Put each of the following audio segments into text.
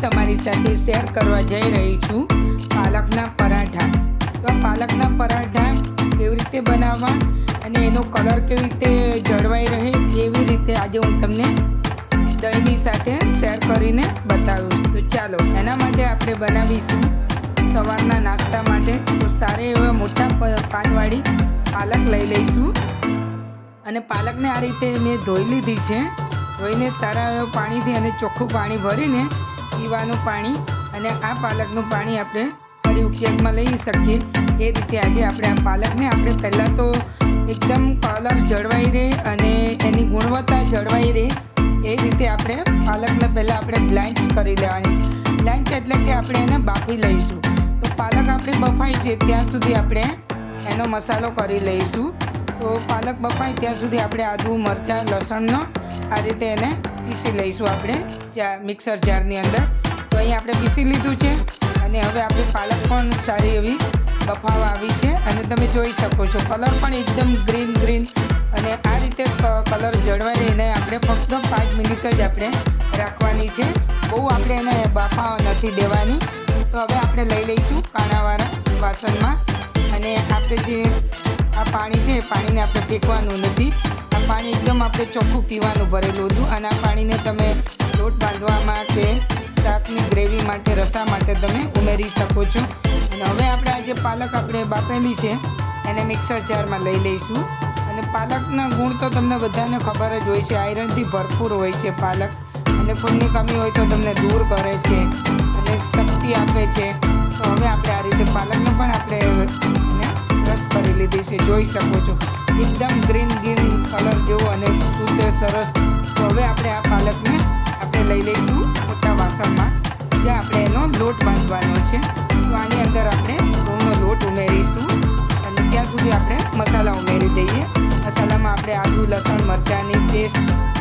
તમારી સાથે શેર કરવા જઈ રહી છું પાલકના પરાઠા। તો પાલકના પરાઠા કેવી રીતે બનાવવા અને એનો કલર કેવી રીતે જળવાઈ રહે એવી રીતે આજે હું તમને દહીંની સાથે શેર કરીને બતાવું છું। તો ચાલો એના માટે આપણે બનાવીશું સવારના નાસ્તા માટે તો સારા એવા મોટા પાનવાળી પાલક લઈ લઈશું અને પાલકને આ રીતે મેં ધોઈ લીધી છે। ધોઈને સારા એવા પાણીથી અને ચોખ્ખું પાણી ભરીને પીવાનું પાણી અને આ પાલકનું પાણી આપણે ફરી ઉપયોગમાં લઈ શકીએ એ રીતે આજે આપણે આ પાલકને આપણે પહેલાં તો એકદમ કલર જળવાઈ રહે અને એની ગુણવત્તા જળવાઈ રહે એ રીતે આપણે પાલકને પહેલાં આપણે બ્લાન્ચ કરી લેવાની। બ્લાન્ચ એટલે કે આપણે એને બાફી લઈશું। તો પાલક આપણી બફાય છે ત્યાં સુધી આપણે એનો મસાલો કરી લઈશું। તો પાલક બફાય ત્યાં સુધી આપણે આદુ મરચાં લસણનો આ રીતે એને પીસી લઈશું આપણે મિક્સર જારની અંદર। તો અહીં આપણે પીસી લીધું છે અને હવે આપણી પાલક પણ સારી એવી બફાવા આવી છે અને તમે જોઈ શકો છો કલર પણ એકદમ ગ્રીન અને આ રીતે કલર જળવાઈ રહીને આપણે ફક્ત 5 મિનિટ જ આપણે રાખવાની છે, બહુ આપણે એને બફાવા નથી દેવાની। તો હવે આપણે લઈ લઈશું કાણાવાળા વાસણમાં અને આપણે જે આ પાણી છે પાણીને આપણે ફેંકવાનું નથી, આ પાણી એકદમ આપણે ચોખ્ખું પીવાનું ભરેલું હતું અને આ પાણીને તમે લોટ બાંધવામાં કે શાકની ગ્રેવી માટે રસા માટે તમે ઉમેરી શકો છો। અને હવે આપણે આ જે પાલક આપણે બાફેલી છે એને મિક્સર જારમાં લઈ લઈશું અને પાલકના ગુણ તો તમને બધાને ખબર જ હોય છે, આયરનથી ભરપૂર હોય છે પાલક અને ખૂનની કમી હોય તો તમને દૂર કરે છે અને શક્તિ આપે છે। તો હવે આપણે આ રીતે પાલકને પણ આપણે રસ કરી લીધી છે, જોઈ શકો છો એકદમ ગ્રીન કલર જેવો અને શુદ્ધ સરસ। તો હવે આપણે આ પાલકને આપણે લઈ લઈશું મોટા વાસણમાં જ્યાં આપણે એનો લોટ બાંધવાનો છે। તો આની અંદર આપણે ઘઉંનો લોટ ઉમેરીશું અને ત્યાં સુધી આપણે મસાલા ઉમેરી દઈએ। મસાલામાં આપણે આદુ લસણ મરચાંની પેસ્ટ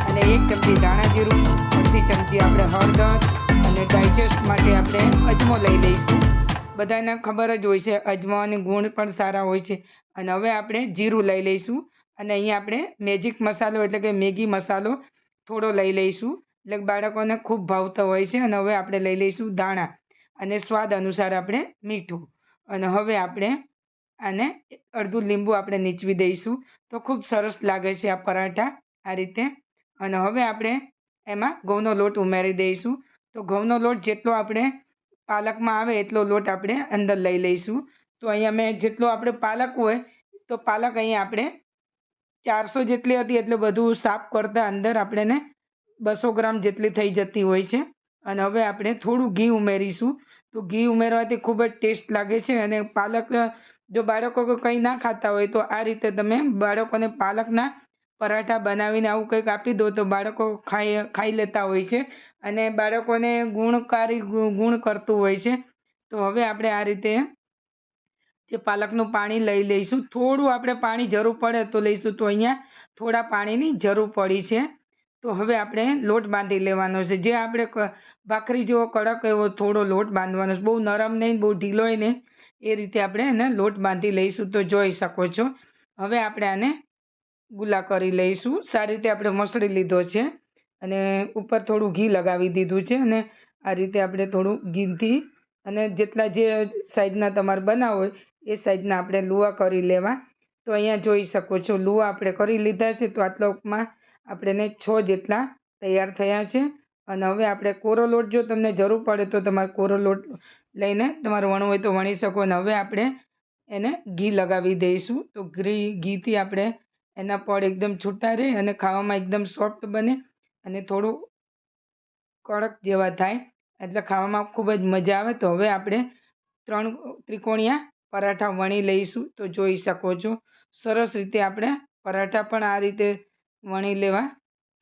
અને 1 ચમચી ધાણા જીરું, અડધી ચમચી આપણે હળદર અને ડાયજેસ્ટ માટે આપણે અજમો લઈ લઈશું। બધાને ખબર જ હોય છે અજમાની ગુણ પણ સારા હોય છે। અને હવે આપણે જીરું લઈ લઈશું અને અહીંયા આપણે મેજિક મસાલો એટલે કે મેગી મસાલો થોડો લઈ લઈશું, એટલે બાળકોને ખૂબ ભાવતો હોય છે। અને હવે આપણે લઈ લઈશું દાણા અને સ્વાદ અનુસાર આપણે મીઠું અને હવે આપણે આને અડધું લીંબુ આપણે નીચવી દઈશું તો ખૂબ સરસ લાગે છે આ પરાઠા આ રીતે। અને હવે આપણે એમાં ઘઉંનો લોટ ઉમેરી દઈશું। તો ઘઉંનો લોટ જેટલો આપણે પાલકમાં આવે એટલો લોટ આપણે અંદર લઈ લઈશું। તો અહીંયા મેં જેટલો આપણે પાલક હોય તો પાલક અહીંયા આપણે 400 જેટલી હતી એટલે બધું સાફ કરતાં અંદર આપણે 200 ગ્રામ જેટલી થઈ જતી હોય છે। અને હવે આપણે થોડું ઘી ઉમેરીશું। તો ઘી ઉમેરવાથી ખૂબ જ ટેસ્ટ લાગે છે અને પાલક જો બાળકો કંઈ ના ખાતા હોય તો આ રીતે તમે બાળકોને પાલકના પરાઠા બનાવીને આવું કંઈક આપી દો તો બાળકો ખાઈ લેતા હોય છે અને બાળકોને ગુણકારી ગુણ કરતું હોય છે। તો હવે આપણે આ રીતે જે પાલકનું પાણી લઈ લઈશું, થોડું આપણે પાણી જરૂર પડે તો લઈશું। તો અહીંયા થોડા પાણીની જરૂર પડી છે। તો હવે આપણે લોટ બાંધી લેવાનો છે, જે આપણે ભાખરી જેવો કડક એવો થોડો લોટ બાંધવાનો છે, બહુ નરમ નહીં બહુ ઢીલોય નહીં એ રીતે આપણે એને લોટ બાંધી લઈશું। તો જોઈ શકો છો હવે આપણે આને ગુલા કરી લઈશું, સારી રીતે આપણે મસળી લીધો છે અને ઉપર થોડું ઘી લગાવી દીધું છે અને આ રીતે આપણે થોડું ઘીથી અને જેટલા જે સાઈઝના તમારે બનાવો હોય એ સાઈઝના આપણે લુવા કરી લેવા। તો અહીંયા જોઈ શકો છો લુવા આપણે કરી લીધા છે। તો આટલામાં આપણે 6 જેટલા તૈયાર થયા છે અને હવે આપણે કોરો લોટ જો તમને જરૂર પડે તો તમારે કોરો લોટ લઈને તમારે વણવું હોય તો વણી શકો। અને હવે આપણે એને ઘી લગાવી દઈશું। તો ઘીથી આપણે એના પડ એકદમ છૂટા રહે અને ખાવામાં એકદમ સોફ્ટ બને અને થોડું કડક જેવા થાય એટલે ખાવામાં ખૂબ જ મજા આવે। તો હવે આપણે 3 ત્રિકોણિયા પરાઠા વણી લઈશું। તો જોઈ શકો છો સરસ રીતે આપણે પરાઠા પણ આ રીતે વણી લેવા।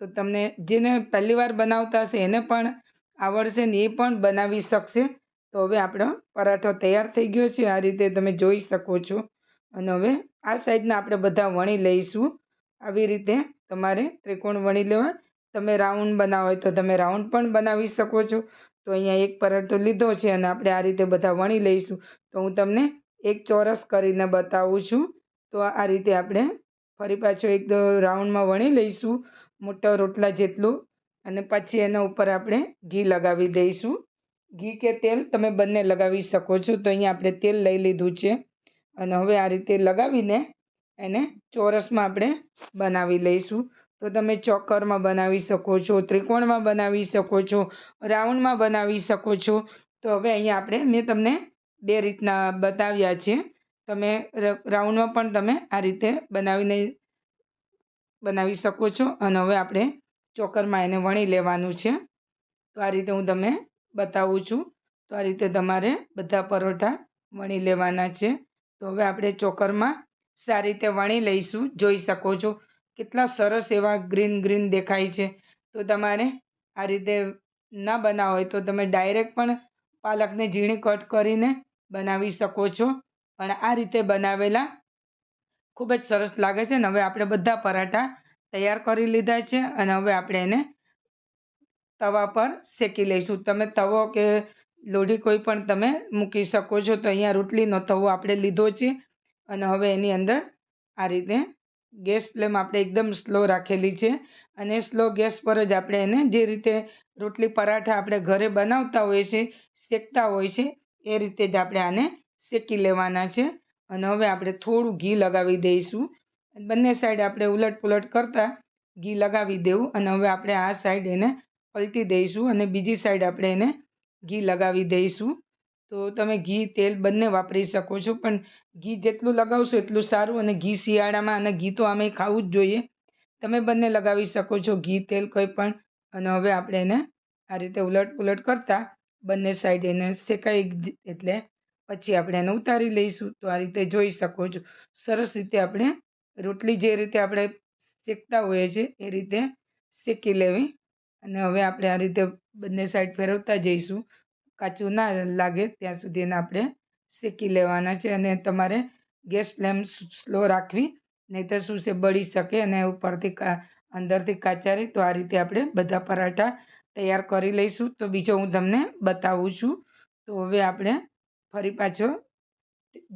તો તમને જેને પહેલી વાર બનાવતા હશે એને પણ આવડશે ને એ પણ બનાવી શકશે। તો હવે આપણો પરાઠો તૈયાર થઈ ગયો છે આ રીતે તમે જોઈ શકો છો। અને હવે આ સાઈઝના આપણે બધા વણી લઈશું। આવી રીતે તમારે ત્રિકોણ વણી લેવા, તમે રાઉન્ડ બનાવો હોય તો તમે રાઉન્ડ પણ બનાવી શકો છો। તો અહીંયા એક પરાઠો લીધો છે અને આપણે આ રીતે બધા વણી લઈશું। તો હું તમને એક ચોરસ કરીને બતાવું છું। તો આ રીતે આપણે ફરી પાછો એક રાઉન્ડમાં વણી લઈશું મોટા રોટલા જેટલું અને પછી એના ઉપર આપણે ઘી લગાવી દઈશું। ઘી કે તેલ તમે બંને લગાવી શકો છો. તો અહીંયા આપણે તેલ લઈ લીધું છે અને હવે આ રીતે લગાવીને એને ચોરસમાં આપણે બનાવી લઈશું. તો તમે ચોકરમાં બનાવી શકો છો, ત્રિકોણમાં બનાવી શકો છો, રાઉન્ડમાં બનાવી શકો છો. તો હવે અહીંયા મેં તમને 2 રીતના બતાવ્યા છે. તમે રાઉન્ડમાં પણ તમે આ રીતે બનાવી શકો છો. અને હવે આપણે ચોકરમાં એને વણી લેવાનું છે. તો આ રીતે હું તમને બતાવું છું. તો આ રીતે તમારે બધા પરોઠા વણી લેવાના છે. તો હવે આપણે ચોકરમાં સારી રીતે વણી લઈશું. જોઈ શકો છો કેટલા સરસ એવા ગ્રીન દેખાય છે. તો તમારે આ રીતે ના બનાવો હોય તો તમે ડાયરેક્ટ પણ પાલકને ઝીણી કટ કરીને બનાવી શકો છો. પણ આ રીતે બનાવેલા ખૂબ જ સરસ લાગે છે. અને હવે આપણે બધા પરાઠા તૈયાર કરી લીધા છે અને હવે આપણે એને તવા પર શેકી લઈશું. તમે તવો કે લોઢી કોઈ પણ તમે મૂકી શકો છો. તો અહીંયા રોટલીનો તવો આપણે લીધો છે અને હવે એની અંદર આ રીતે ગેસ ફ્લેમ આપણે એકદમ સ્લો રાખેલી છે અને સ્લો ગેસ પર જ આપણે એને જે રીતે રોટલી પરાઠા આપણે ઘરે બનાવતા હોઈએ છીએ, શેકતા હોય છે, એ રીતે જ આપણે આને શેકી લેવાના છે. અને હવે આપણે થોડું ઘી લગાવી દઈશું. બંને સાઈડ આપણે ઉલટ પુલટ કરતાં ઘી લગાવી દેવું અને હવે આપણે આ સાઈડ એને પલટી દઈશું અને બીજી સાઈડ આપણે એને ઘી લગાવી દઈશું. તો તમે ઘી તેલ બંને વાપરી શકો છો, પણ ઘી જેટલું લગાવશો એટલું સારું. અને ઘી શિયાળામાં અને ઘી તો આમે ખાવું જ જોઈએ. તમે બંને લગાવી શકો છો, ઘી તેલ કંઈ પણ. અને હવે આપણે એને આ રીતે ઉલટ પુલટ કરતાં બંને સાઈડ એને શેકાઈ એટલે પછી આપણે એને ઉતારી લઈશું. તો આ રીતે જોઈ શકો છો સરસ રીતે આપણે રોટલી જે રીતે આપણે શેકતા હોઈએ છીએ એ રીતે શેકી લેવી. અને હવે આપણે આ રીતે બંને સાઈડ ફેરવતા જઈશું. કાચું ના લાગે ત્યાં સુધી એને આપણે શેકી લેવાના છે. અને તમારે ગેસ ફ્લેમ સ્લો રાખવી, નહીંતર શું છે બળી શકે અને ઉપરથી અંદરથી કાચા રહે. તો આ રીતે આપણે બધા પરાઠા તૈયાર કરી લઈશું. તો બીજો હું તમને બતાવું છું. તો હવે આપણે ફરી પાછો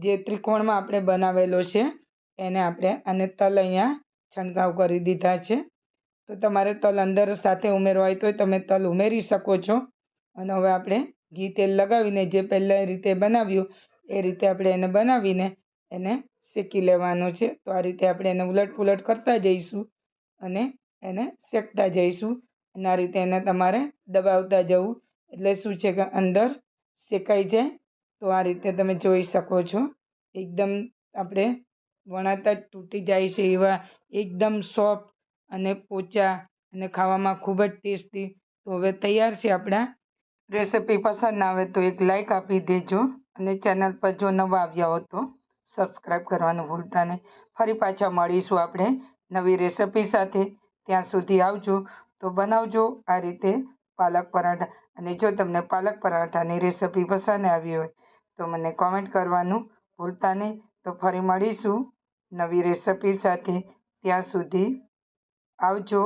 જે ત્રિકોણમાં આપણે બનાવેલો છે એને આપણે અને તલ અહીંયા છંટકાવ કરી દીધા છે. તો તમારે તલ અંદર સાથે ઉમેરવા હોય તો તમે તલ ઉમેરી શકો છો. અને હવે આપણે ઘી તેલ લગાવીને જે પહેલાં રીતે બનાવ્યું એ રીતે આપણે એને બનાવીને એને શેકી લેવાનું છે. તો આ રીતે આપણે એને ઉલટ પુલટ કરતા જઈશું અને એને શેકતા જઈશું. અને આ રીતે એને તમારે દબાવતા જવું એટલે શું છે કે અંદર શેકાઈ જાય. તો આ રીતે તમે જોઈ શકો છો એકદમ આપણે વણાતા જ તૂટી જાય છે એવા એકદમ સોફ્ટ અને પોચા અને ખાવામાં ખૂબ જ ટેસ્ટી. તો હવે તૈયાર છે આપણા. રેસિપી પસંદ આવે તો એક લાઈક આપી દેજો અને ચેનલ પર જો નવા આવ્યા હો તો સબસ્ક્રાઈબ કરવાનું ભૂલતા નહીં. ફરી પાછા મળીશું આપણે નવી રેસિપી સાથે. ત્યાં સુધી આવજો. તો બનાવજો આ રીતે પાલક પરાઠા. અને જો તમને પાલક પરાઠાની રેસિપી પસંદ આવી હોય તો મને કોમેન્ટ કરવાનું ભૂલતા નહીં. તો ફરી મળીશું નવી રેસિપી સાથે. ત્યાં સુધી આવજો.